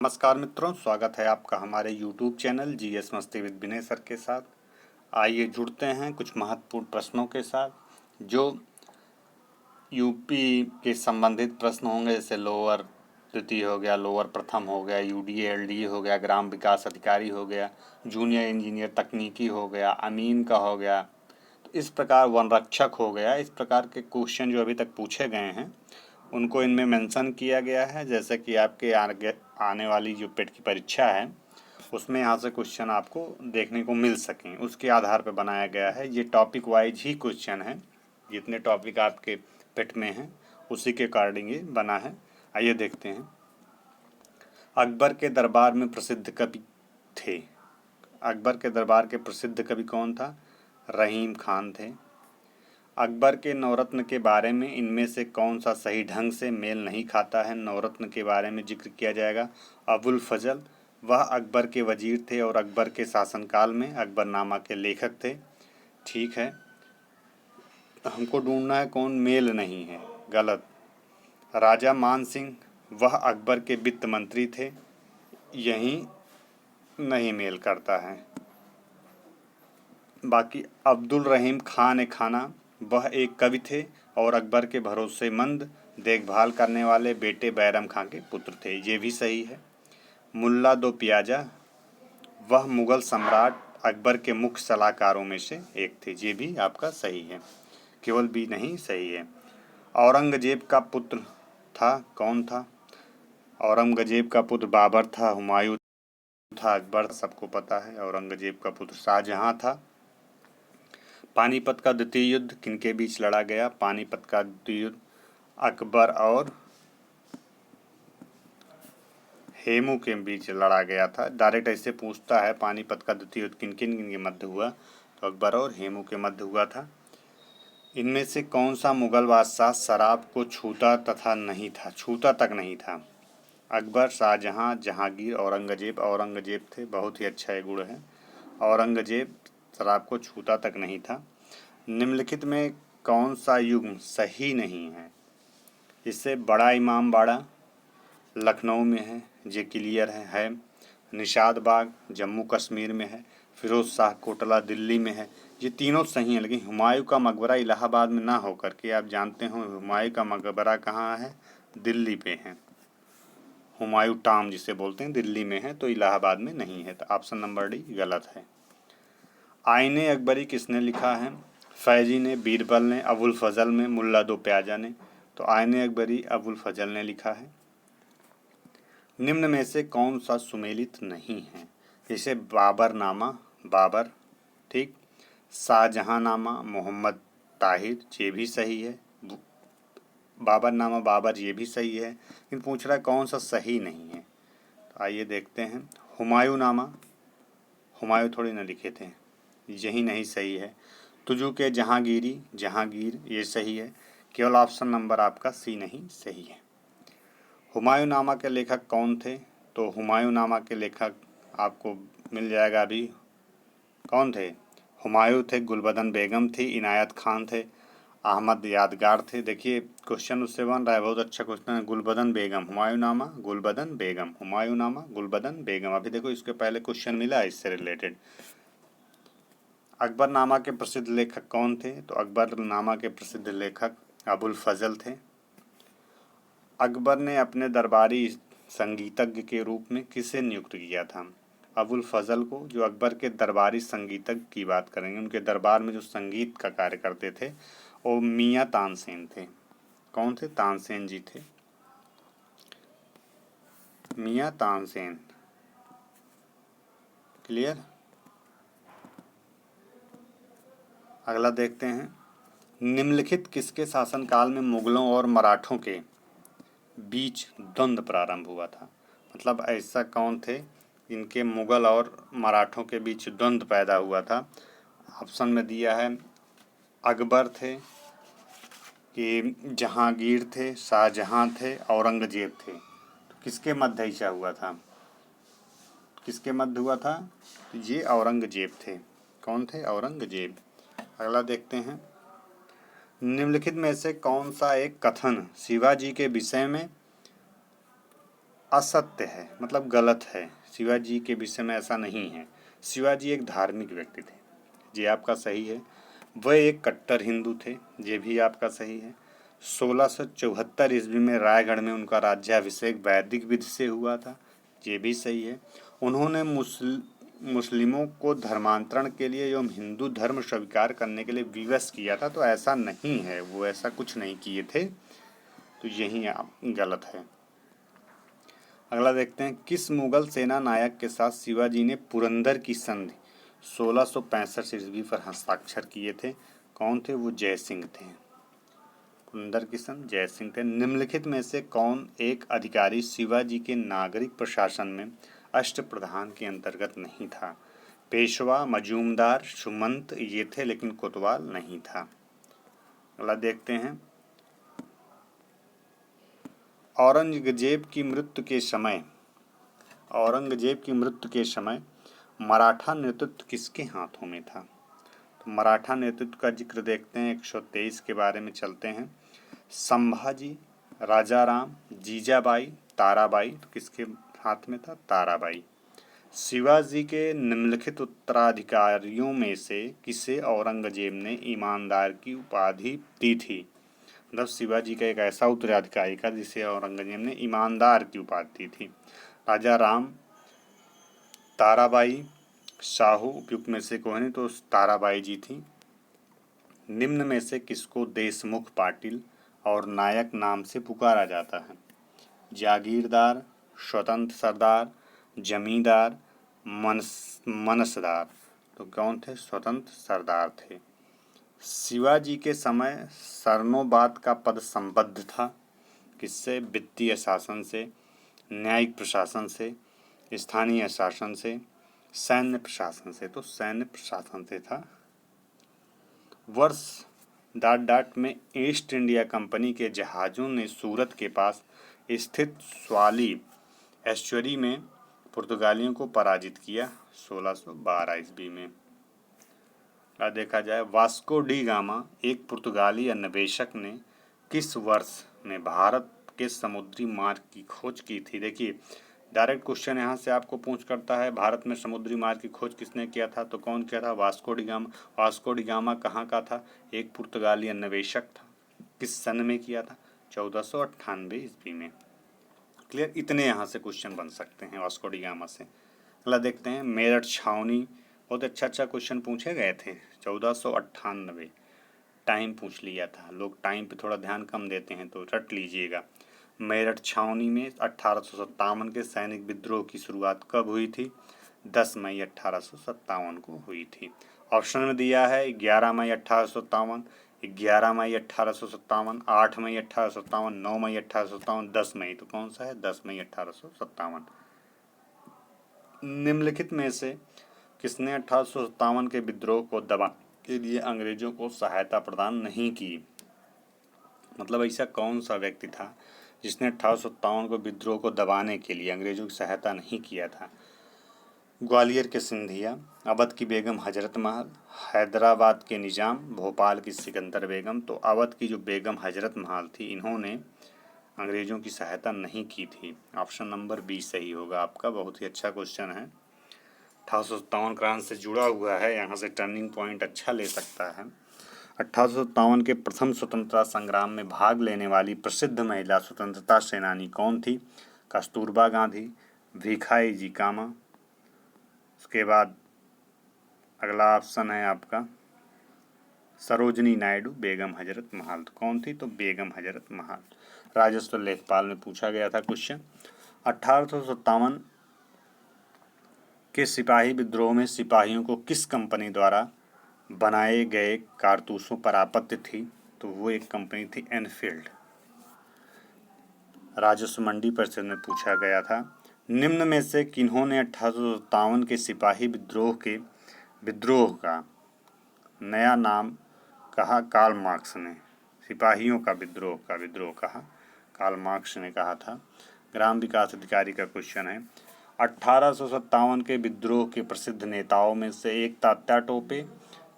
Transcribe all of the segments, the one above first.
नमस्कार मित्रों, स्वागत है आपका हमारे YouTube चैनल जीएस मस्ती विद विनय सर के साथ। आइए जुड़ते हैं कुछ महत्वपूर्ण प्रश्नों के साथ जो यूपी के संबंधित प्रश्न होंगे, जैसे लोअर द्वितीय हो गया, लोअर प्रथम हो गया, यूडीए एलडीए हो गया, ग्राम विकास अधिकारी हो गया, जूनियर इंजीनियर तकनीकी हो गया, अमीन का हो गया, तो इस प्रकार वन रक्षक हो गया। इस प्रकार के क्वेश्चन जो अभी तक पूछे गए हैं उनको इनमें मेंशन किया गया है, जैसे कि आपके आने वाली जो पेट की परीक्षा है उसमें यहाँ से क्वेश्चन आपको देखने को मिल सकें, उसके आधार पर बनाया गया है। ये टॉपिक वाइज ही क्वेश्चन है, जितने टॉपिक आपके पेट में हैं उसी के अकॉर्डिंग ये बना है। आइए देखते हैं। अकबर के दरबार में प्रसिद्ध कवि थे। अकबर के दरबार के प्रसिद्ध कवि कौन था? रहीम खान थे। अकबर के नवरत्न के बारे में इनमें से कौन सा सही ढंग से मेल नहीं खाता है? नवरत्न के बारे में जिक्र किया जाएगा। अबुल फजल, वह अकबर के वजीर थे और अकबर के शासनकाल में अकबरनामा के लेखक थे। ठीक है, हमको ढूंढना है कौन मेल नहीं है। गलत। राजा मान सिंह, वह अकबर के वित्त मंत्री थे। यही नहीं मेल करता है। बाकी अब्दुल रहीम खान ए खाना, वह एक कवि थे और अकबर के भरोसेमंद देखभाल करने वाले बेटे बैरम खां के पुत्र थे। ये भी सही है। मुल्ला दो पियाजा, वह मुगल सम्राट अकबर के मुख्य सलाहकारों में से एक थे। ये भी आपका सही है, केवल बी नहीं सही है। औरंगजेब का पुत्र था, कौन था? औरंगजेब का पुत्र बाबर था, हुमायूं था, अकबर सबको पता है। औरंगजेब का पुत्र शाहजहां था। पानीपत का द्वितीय युद्ध किनके बीच लड़ा गया? पानीपत का द्वितीय युद्ध अकबर और हेमू के बीच लड़ा गया था। डायरेक्ट ऐसे पूछता है पानीपत का द्वितीय युद्ध किन किन के मध्य हुआ, तो अकबर और हेमू के मध्य हुआ था। इनमें से कौन सा मुगल बादशाह शराब को छूता तक नहीं था? अकबर, शाहजहां, जहांगीर, औरंगजेब। औरंगजेब थे, बहुत ही अच्छा ये गुण है। औरंगजेब शराब को छूता तक नहीं था। निम्नलिखित में कौन सा युग्म सही नहीं है? इससे बड़ा इमामबाड़ा लखनऊ में है, ये क्लियर है। निषाद बाग जम्मू कश्मीर में है। फिरोज शाह कोटला दिल्ली में है। ये तीनों सही हैं, लेकिन हुमायूं का मकबरा इलाहाबाद में ना होकर के आप जानते हो हुमायूं का मकबरा कहाँ है? दिल्ली पे है। हुमायूं टाम जिसे बोलते हैं दिल्ली में है, तो इलाहाबाद में नहीं है। तो ऑप्शन नंबर डी गलत है। आईने अकबरी किसने लिखा है? फैजी ने, बीरबल ने, अबुल फजल ने, मुल्ला दो प्याजा ने। तो आईने अकबरी अबुल फजल ने लिखा है। निम्न में से कौन सा सुमेलित नहीं है? जैसे बाबरनामा, बाबर, ठीक। शाहजहांनामा, मोहम्मद ताहिर, ये भी सही है। बाबरनामा, बाबर, ये भी सही है, लेकिन पूछ रहा है कौन सा सही नहीं है। तो आइए देखते हैं। हुमायूंनामा, हुमायूं थोड़ी ना लिखे थे, यही नहीं सही है। तुजू के जहांगीरी, जहांगीर, ये सही है। केवल ऑप्शन नंबर आपका सी नहीं सही है। हुमायूंनामा के लेखक कौन थे? तो हुमायूंनामा के लेखक आपको मिल जाएगा अभी। कौन थे? हुमायूं थे, गुलबदन बेगम थी, इनायत खान थे, अहमद यादगार थे। देखिए क्वेश्चन उससे बन रहा है, बहुत अच्छा क्वेश्चन है। गुलबदन बेगम, हुमायूंनामा, गुलबदन बेगम, हुमायूंनामा, गुलबदन बेगम। अभी देखो इसके पहले क्वेश्चन मिला है इससे रिलेटेड। अकबरनामा के प्रसिद्ध लेखक कौन थे? तो अकबरनामा के प्रसिद्ध लेखक अबुल फजल थे। अकबर ने अपने दरबारी संगीतज्ञ के रूप में किसे नियुक्त किया था? अबुल फजल को। जो अकबर के दरबारी संगीतज्ञ की बात करेंगे, उनके दरबार में जो संगीत का कार्य करते थे वो मियाँ तानसेन थे। कौन थे? तानसेन जी थे, मियाँ तानसेन। क्लियर। अगला देखते हैं। निम्नलिखित किसके शासनकाल में मुगलों और मराठों के बीच द्वंद्व प्रारंभ हुआ था? मतलब ऐसा कौन थे इनके मुगल और मराठों के बीच द्वंद्व पैदा हुआ था? ऑप्शन में दिया है अकबर थे, कि जहांगीर थे, शाहजहां थे, औरंगजेब थे। तो किसके मध्य ऐसा हुआ था? किसके मध्य हुआ था? ये औरंगजेब थे। कौन थे? औरंगजेब। अगला देखते हैं। निम्नलिखित में से कौन सा एक कथन शिवाजी के विषय में असत्य है, मतलब गलत है। शिवाजी के विषय में ऐसा नहीं है। शिवाजी एक धार्मिक व्यक्ति थे, ये आपका सही है। वह एक कट्टर हिंदू थे, ये भी आपका सही है। 1674 ईस्वी में रायगढ़ में उनका राज्याभिषेक वैदिक विधि से हुआ था, ये भी सही है। उन्होंने मुस्लिमों को धर्मांतरण के लिए एवं हिंदू धर्म स्वीकार करने के लिए विवश किया था, तो ऐसा नहीं है, वो ऐसा कुछ नहीं किए थे, तो यही गलत है। अगला देखते हैं, किस मुगल सेना नायक के साथ शिवाजी ने पुरंदर की संधि 1665 ईस्वी पर हस्ताक्षर किए थे? कौन थे वो? जय सिंह थे। पुरंदर की संधि जय सिंह थे। निम्नलिखित में से कौन एक अधिकारी शिवाजी के नागरिक प्रशासन में अष्टप्रधान के अंतर्गत नहीं था? पेशवा, मजूमदार, सुमंत ये थे, लेकिन कोतवाल नहीं था। अगला देखते हैं, औरंगजेब की मृत्यु के समय मराठा नेतृत्व किसके हाथों में था? तो मराठा नेतृत्व का जिक्र देखते हैं, 123 के बारे में चलते हैं। संभाजी, राजाराम, जीजाबाई, ताराबाई, तो किसके हाथ में था? ताराबाई। शिवाजी के निम्नलिखित उत्तराधिकारियों में से किसे औरंगजेब ने ईमानदार की उपाधि दी थी? मतलब शिवाजी का एक ऐसा उत्तराधिकारी का जिसे औरंगजेब ने ईमानदार की उपाधि दी थी। राजा राम, ताराबाई, शाहू, उपयुक्त में से कौन है? तो ताराबाई जी थी। निम्न में से किसको देशमुख पाटिल और नायक नाम से पुकारा जाता है? जागीरदार, स्वतंत्र सरदार, जमींदार, मनसदार, तो कौन थे? स्वतंत्र सरदार थे। शिवाजी के समय सरनोबात का पद संबद्ध था किससे? वित्तीय शासन से, न्यायिक प्रशासन से, स्थानीय शासन से, सैन्य प्रशासन से, तो सैन्य प्रशासन से था। वर्ष ... में ईस्ट इंडिया कंपनी के जहाज़ों ने सूरत के पास स्थित स्वाली एस्चुरी में पुर्तगालियों को पराजित किया 1612 ईस्वी में। देखा जाए, वास्को डी गामा एक पुर्तगाली अन्वेषक ने किस वर्ष में भारत के समुद्री मार्ग की खोज की थी? देखिए, डायरेक्ट क्वेश्चन यहाँ से आपको पूछ करता है, भारत में समुद्री मार्ग की खोज किसने किया था? तो कौन किया था? Vasco D gamma. Vasco D gamma कहाँ का था? एक पुर्तगाली अन्वेषक था। किस सन में किया था? 1498 ईस्वी में। क्लियर? इतने यहाँ से क्वेश्चन बन सकते हैं वास्को डी गामा से। अगला देखते हैं, मेरठ छावनी बहुत अच्छा क्वेश्चन पूछे गए थे। 1498 टाइम पूछ लिया था, लोग टाइम पे थोड़ा ध्यान कम देते हैं, तो रट लीजिएगा। मेरठ छावनी में 1857 के सैनिक विद्रोह की शुरुआत कब हुई थी? 10 मई 1857 को हुई थी। ऑप्शन में दिया है 11 मई 1857, 11 मई 1857, 8 मई 1857, 9 मई 1857, 10 मई, तो कौन सा है? 10 मई 1857। निम्नलिखित में से किसने 1857 के विद्रोह को दबाने के लिए अंग्रेजों को सहायता प्रदान नहीं की? मतलब ऐसा कौन सा व्यक्ति था जिसने 1857 को विद्रोह को दबाने के लिए अंग्रेजों की सहायता नहीं किया था? ग्वालियर के सिंधिया, अवध की बेगम हजरत महल, हैदराबाद के निजाम, भोपाल की सिकंदर बेगम। तो अवध की जो बेगम हजरत महल थी, इन्होंने अंग्रेजों की सहायता नहीं की थी। ऑप्शन नंबर बी सही होगा आपका। बहुत ही अच्छा क्वेश्चन है, 1857 क्रांति से जुड़ा हुआ है, यहाँ से टर्निंग पॉइंट अच्छा ले सकता है। 1857 के प्रथम स्वतंत्रता संग्राम में भाग लेने वाली प्रसिद्ध महिला स्वतंत्रता सेनानी कौन थी? कस्तूरबा गांधी, भीखाई जी कामा। उसके बाद अगला ऑप्शन है आपका सरोजनी नायडू, बेगम हजरत महल। तो कौन थी? तो बेगम हजरत महल। राजस्व लेखपाल में पूछा गया था क्वेश्चन। 1857 के सिपाही विद्रोह में सिपाहियों को किस कंपनी द्वारा बनाए गए कारतूसों पर आपत्ति थी? तो वो एक कंपनी थी एनफील्ड। राजस्व मंडी परिषद में पूछा गया था। निम्न में से किन्होंने 1857 के सिपाही विद्रोह का नया नाम कहा? कार्ल मार्क्स ने। सिपाहियों का विद्रोह कहा, कार्ल मार्क्स ने कहा था। ग्राम विकास अधिकारी का क्वेश्चन है, 1857 के विद्रोह के प्रसिद्ध नेताओं में से एक तात्या टोपे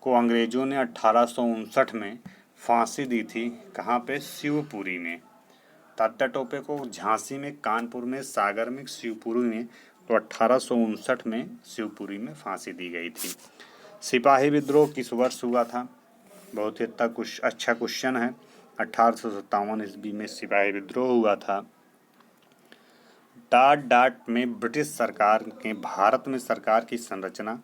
को अंग्रेजों ने 1859 में फांसी दी थी। कहाँ पे? शिवपुरी में। तात्या टोपे को झांसी में, कानपुर में, सागर में, शिवपुरी में, तो 1859 में शिवपुरी में फांसी दी गई थी। सिपाही विद्रोह किस वर्ष हुआ था? बहुत ही अच्छा क्वेश्चन है। 1857 ईस्वी में सिपाही विद्रोह हुआ था। डाट में ब्रिटिश सरकार ने भारत में सरकार की संरचना,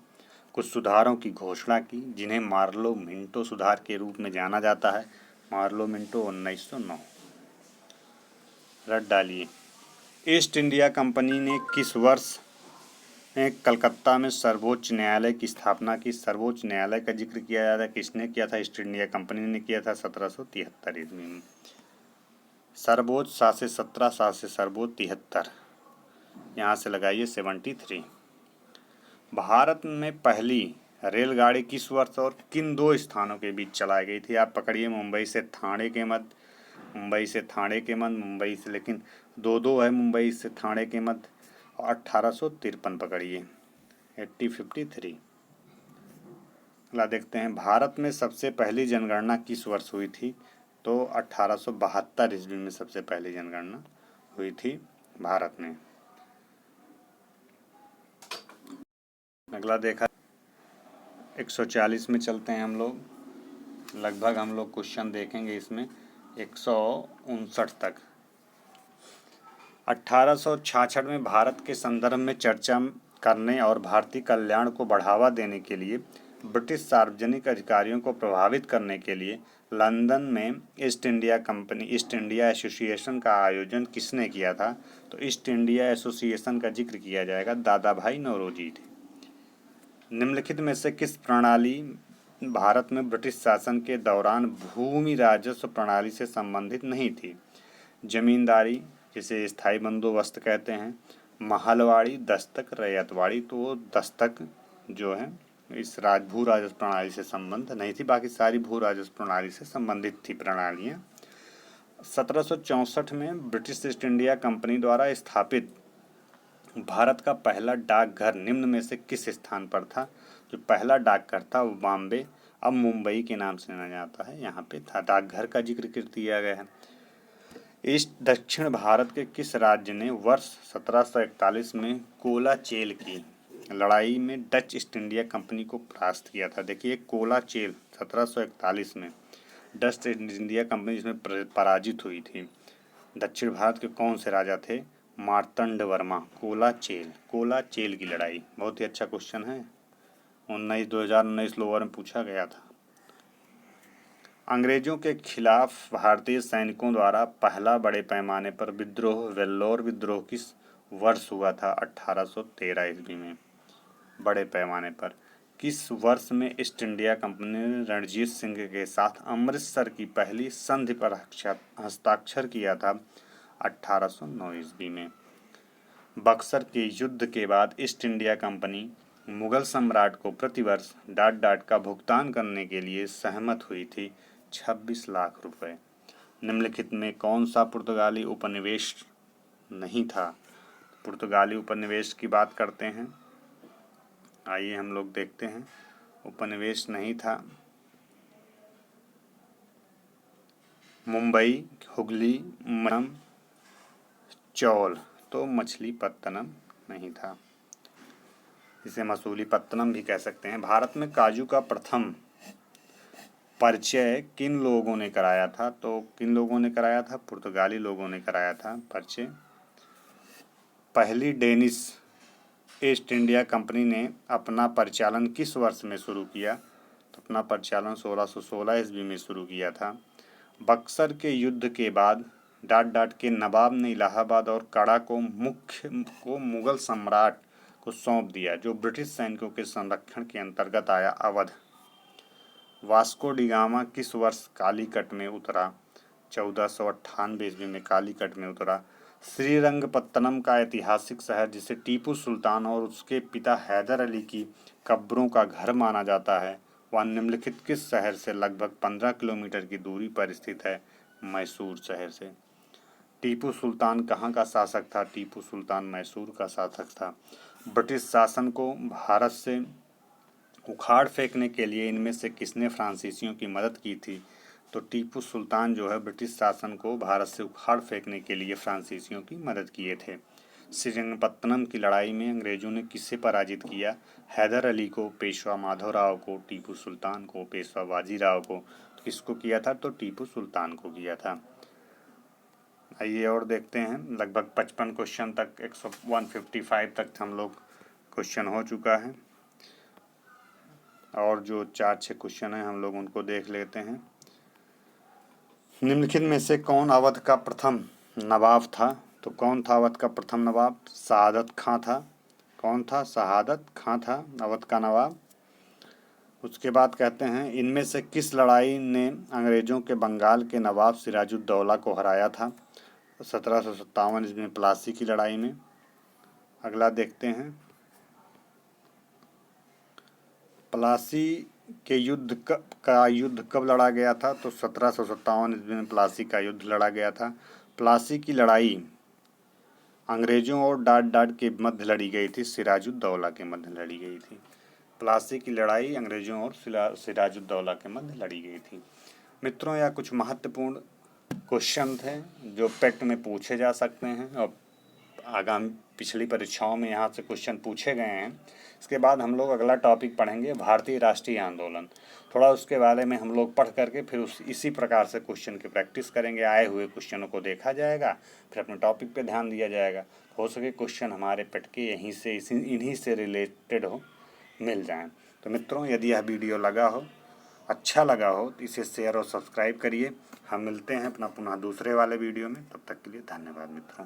कुछ सुधारों की घोषणा की, जिन्हें मार्लो मिंटो सुधार के रूप में जाना जाता है। Morley Minto 1909। रट डालिए। ईस्ट इंडिया कंपनी ने किस वर्ष में कलकत्ता में सर्वोच्च न्यायालय की स्थापना की? सर्वोच्च न्यायालय का जिक्र किया जाता है, किसने किया था? ईस्ट इंडिया कंपनी ने किया था 1773 ईस्वी में। सर्वोच्च 7 से 17, 7 से सर्वोच्च 73, यहाँ से लगाइए 73। भारत में पहली रेलगाड़ी किस वर्ष और किन दो स्थानों के बीच चलाई गई थी? आप पकड़िए, मुंबई से थाने के मध्य, मुंबई से थाने के मध्य, मुंबई से, लेकिन दो है, मुंबई से थाने के मध्य, और 1853 पकड़िए, 1853। अगला देखते हैं, भारत में सबसे पहली जनगणना किस वर्ष हुई थी? तो 1872 ईस्वी में सबसे पहली जनगणना हुई थी भारत में। अगला देखा 140 में चलते हैं हम लोग। लगभग हम लोग क्वेश्चन देखेंगे इसमें 159 तक। 1866 में भारत के संदर्भ में चर्चा करने और भारतीय कल्याण को बढ़ावा देने के लिए ब्रिटिश सार्वजनिक अधिकारियों को प्रभावित करने के लिए लंदन में ईस्ट इंडिया एसोसिएशन का आयोजन किसने किया था? तो ईस्ट इंडिया एसोसिएशन का जिक्र किया जाएगा, दादा भाई नौरोजी थे। निम्नलिखित में से किस प्रणाली भारत में ब्रिटिश शासन के दौरान भूमि राजस्व प्रणाली से संबंधित नहीं थी? जमींदारी, जिसे स्थायी बंदोबस्त कहते हैं, महलवाड़ी, दस्तक, रैयतवाड़ी। तो दस्तक जो है इस भू राजस्व प्रणाली से संबंध नहीं थी, बाकी सारी भू राजस्व प्रणाली से संबंधित थी प्रणालियाँ। 1764 में ब्रिटिश ईस्ट इंडिया कंपनी द्वारा स्थापित भारत का पहला डाकघर निम्न में से किस स्थान पर था? जो पहला डाकघर था वो बॉम्बे, अब मुंबई के नाम से जाना जाता है, यहाँ पे था। डाकघर का जिक्र कर दिया गया है। दक्षिण भारत के किस राज्य ने वर्ष 1741 में कोलाचेल की लड़ाई में डच ईस्ट इंडिया कंपनी को परास्त किया था? देखिए, कोलाचेल 1741 में डच ईस्ट इंडिया कंपनी जिसमें पराजित हुई थी। दक्षिण भारत के कौन से राजा थे? मार्तंड वर्मा। कोलाचेल की लड़ाई बहुत ही अच्छा क्वेश्चन है, 2019 लोअर में पूछा गया था। अंग्रेजों के खिलाफ भारतीय सैनिकों द्वारा पहला बड़े पैमाने पर विद्रोह, वेल्लोर विद्रोह, किस वर्ष हुआ था? 1813 ईस्वी में। बड़े पैमाने पर किस वर्ष में ईस्ट इंडिया कंपनी ने रणजीत सिंह के साथ अमृतसर की पहली संधि पर हस्ताक्षर किया था? 1809 ईस्वी में। बक्सर के युद्ध के बाद ईस्ट इंडिया कंपनी मुगल सम्राट को प्रतिवर्ष डाट का भुगतान करने के लिए सहमत हुई थी, 26 लाख रुपए। निम्नलिखित में कौन सा पुर्तगाली उपनिवेश नहीं था? पुर्तगाली उपनिवेश की बात करते हैं, आइए हम लोग देखते हैं। उपनिवेश नहीं था मुंबई, हुगली, मलम, चौल। तो मछलीपत्तनम नहीं था, इसे मसूलीपत्तनम भी कह सकते हैं। भारत में काजू का प्रथम परिचय किन लोगों ने कराया था? तो किन लोगों ने कराया था? पुर्तगाली लोगों ने कराया था परिचय। पहली डेनिश ईस्ट इंडिया कंपनी ने अपना परिचालन किस वर्ष में शुरू किया? तो अपना परिचालन 1616 ईस्वी में शुरू किया था। बक्सर के युद्ध के बाद डाट के नवाब ने इलाहाबाद और कड़ा को मुगल सम्राट को सौंप दिया, जो ब्रिटिश सैनिकों के संरक्षण के अंतर्गत आया, अवध। वास्को डिगामा किस वर्ष कालीकट में उतरा? 1498 ईस्वी में कालीकट में उतरा। श्रीरंगपत्तनम का ऐतिहासिक शहर, जिसे टीपू सुल्तान और उसके पिता हैदर अली की कब्रों का घर माना जाता है, वह निम्नलिखित किस शहर से लगभग 15 किलोमीटर की दूरी पर स्थित है? मैसूर शहर से। टीपू सुल्तान कहाँ का शासक था? टीपू सुल्तान मैसूर का शासक था। ब्रिटिश शासन को भारत से उखाड़ फेंकने के लिए इनमें से किसने फ्रांसीसियों की मदद की थी? तो टीपू सुल्तान जो है ब्रिटिश शासन को भारत से उखाड़ फेंकने के लिए फ्रांसीसियों की मदद किए थे। श्रीरंगपत्तनम की लड़ाई में अंग्रेजों ने किसे पराजित किया? हैदर अली को, पेशवा माधवराव को, टीपू सुल्तान को, पेशवा बाजीराव को। तो किसको किया था? तो टीपू सुल्तान को किया था। आइए और देखते हैं। लगभग 55 क्वेश्चन तक 155 तक हम लोग क्वेश्चन हो चुका है, और जो 4-6 क्वेश्चन हैं हम लोग उनको देख लेते हैं। निम्नलिखित में से कौन अवध का प्रथम नवाब था? तो कौन था अवध का प्रथम नवाब? शहादत खां था। कौन था? शहादत खां था अवध का नवाब। उसके बाद कहते हैं इनमें से किस लड़ाई ने अंग्रेजों के बंगाल के नवाब सिराजुद्दौला को हराया था? 1757 ईस्वी में प्लासी की लड़ाई में। अगला देखते हैं, प्लासी के युद्ध का युद्ध कब लड़ा गया था? तो 1757 ईस्वी में प्लासी का युद्ध लड़ा गया था। प्लासी की लड़ाई अंग्रेजों और डाट के मध्य लड़ी गई थी, सिराजुद्दौला के मध्य लड़ी गई थी। प्लासी की लड़ाई अंग्रेजों और सिराजुद्दौला के मध्य लड़ी गई थी। मित्रों, यह कुछ महत्वपूर्ण क्वेश्चन थे जो पेट में पूछे जा सकते हैं और आगामी पिछली परीक्षाओं में यहाँ से क्वेश्चन पूछे गए हैं। इसके बाद हम लोग अगला टॉपिक पढ़ेंगे भारतीय राष्ट्रीय आंदोलन। थोड़ा उसके बारे में हम लोग पढ़ करके फिर इसी प्रकार से क्वेश्चन की प्रैक्टिस करेंगे। आए हुए क्वेश्चनों को देखा जाएगा, फिर अपने टॉपिक पे ध्यान दिया जाएगा। हो सके क्वेश्चन हमारे पेट के यहीं से इन्हीं से रिलेटेड हो मिल जाएं। तो मित्रों, यदि यह वीडियो अच्छा लगा हो तो इसे शेयर और सब्सक्राइब करिए। हम मिलते हैं अपना पुनः दूसरे वाले वीडियो में। तब तक के लिए धन्यवाद मित्रों।